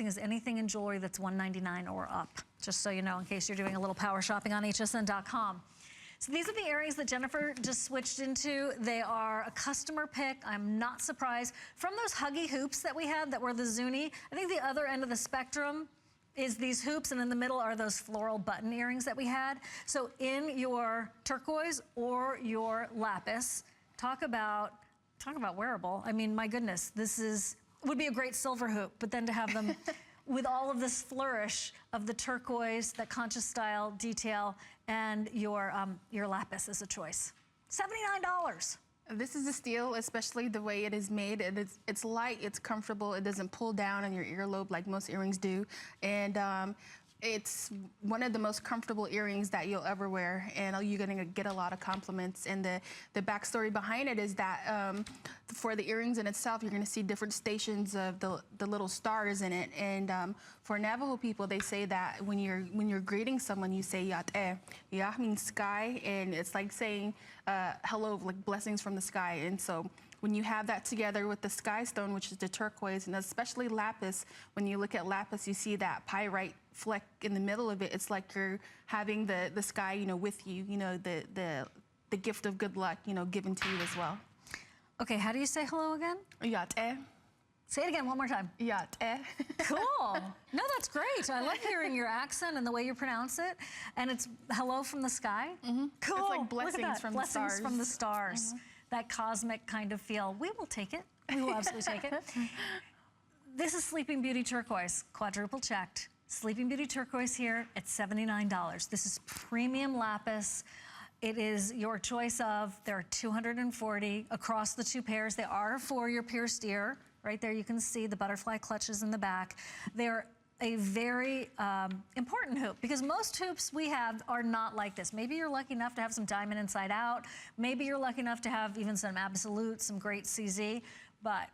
is anything in jewelry that's $199 or up, just so you know, in case you're doing a little power shopping on hsn.com. So these are the earrings that Jennifer just switched into. They are a customer pick. I'm not surprised. From those huggy hoops that we had that were the Zuni, I think the other end of the spectrum is these hoops, and in the middle are those floral button earrings that we had. So in your turquoise or your lapis, talk about wearable. I mean, my goodness, would be a great silver hoop, but then to have them with all of this flourish of the turquoise, that conscious style detail, and your lapis is a choice. $79. This is a steal, especially the way it is made. It's light, it's comfortable, it doesn't pull down on your earlobe like most earrings do. And it's one of the most comfortable earrings that you'll ever wear, and you're gonna get a lot of compliments. And the backstory behind it is that for the earrings in itself, you're gonna see different stations of the little stars in it. And for Navajo people, they say that when you're greeting someone, you say yate. Yah means sky, and it's like saying hello, like blessings from the sky. And so when you have that together with the sky stone, which is the turquoise, and especially lapis, when you look at lapis, you see that pyrite fleck in the middle of it. It's like you're having the sky, you know, with you, you know, the gift of good luck, you know, given to you as well. Okay, how do you say hello again? Yate. Say it again one more time. Yate. Cool. No, that's great. I love hearing your accent and the way you pronounce it. And it's hello from the sky. Mm-hmm. Cool. It's like blessings from the stars. Blessings from the stars. Mm-hmm. That cosmic kind of feel. We will take it. We will absolutely take it. This is Sleeping Beauty Turquoise, quadruple checked. Sleeping Beauty Turquoise here at $79. This is premium lapis. It is your choice of, there are 240 across the two pairs. They are for your pierced ear. Right there you can see the butterfly clutches in the back. They're a very important hoop, because most hoops we have are not like this. Maybe you're lucky enough to have some diamond inside out. Maybe you're lucky enough to have even some absolute, some great CZ. But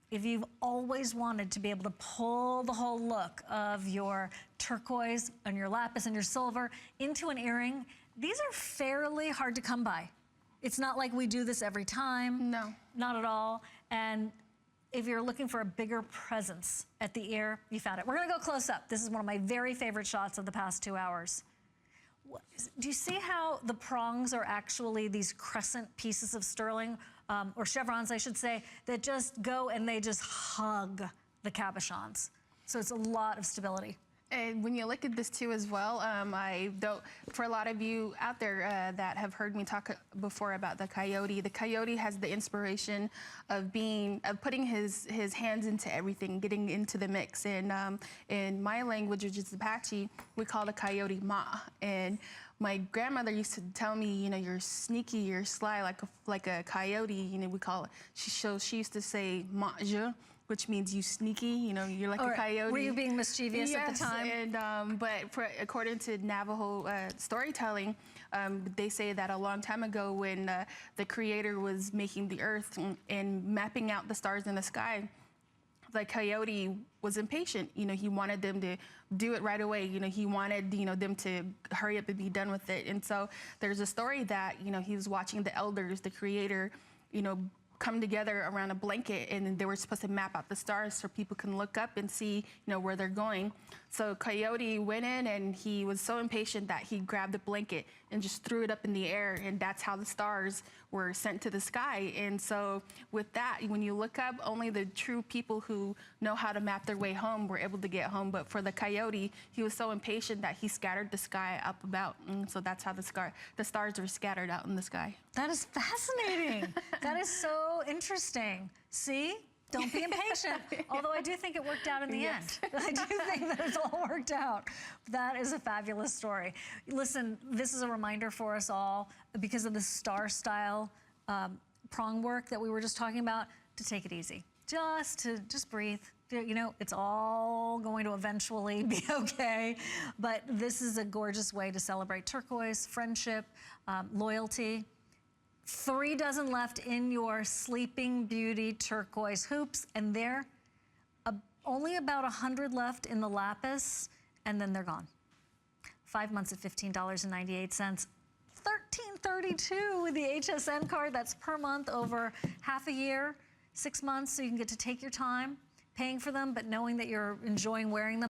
if you've always wanted to be able to pull the whole look of your turquoise and your lapis and your silver into an earring, these are fairly hard to come by. It's not like we do this every time. No. Not at all. And if you're looking for a bigger presence at the ear, you found it. We're gonna go close up. This is one of my very favorite shots of the past 2 hours. Do you see how the prongs are actually these crescent pieces of sterling, or chevrons, I should say, that just go and they just hug the cabochons. So it's a lot of stability. And when you look at this too as well, for a lot of you out there that have heard me talk before about the coyote has the inspiration of putting his hands into everything, getting into the mix. And in my language, which is Apache, we call the coyote ma. And my grandmother used to tell me, you know, you're sneaky, you're sly, like a coyote. You know, we call it. She used to say ma je, which means you sneaky, you know, you're like a coyote. Were you being mischievous at the time? And, but according to Navajo storytelling, they say that a long time ago when the creator was making the earth and mapping out the stars in the sky, the coyote was impatient. You know, he wanted them to do it right away. You know, he wanted, you know, them to hurry up and be done with it. And so there's a story that, you know, he was watching the elders, the creator, you know, come together around a blanket, and they were supposed to map out the stars so people can look up and see, you know, where they're going. So Coyote went in, and he was so impatient that he grabbed the blanket and just threw it up in the air, and that's how the stars were sent to the sky. And so with that, when you look up, only the true people who know how to map their way home were able to get home. But for the Coyote, he was so impatient that he scattered the sky up about. And so that's how the stars were scattered out in the sky. That is fascinating. That is so interesting. See? Don't be impatient. Although I do think it worked out in the end. I do think that it's all worked out. That is a fabulous story. Listen, this is a reminder for us all, because of the star style prong work that we were just talking about, to take it easy. Just breathe. You know, it's all going to eventually be okay. But this is a gorgeous way to celebrate turquoise, friendship, loyalty. 3 dozen left in your Sleeping Beauty turquoise hoops, and there only about 100 left in the lapis, and then they're gone. 5 months at $15.98, $13.32 with the HSN card. That's per month over half a year, 6 months, so you can get to take your time, paying for them, but knowing that you're enjoying wearing them.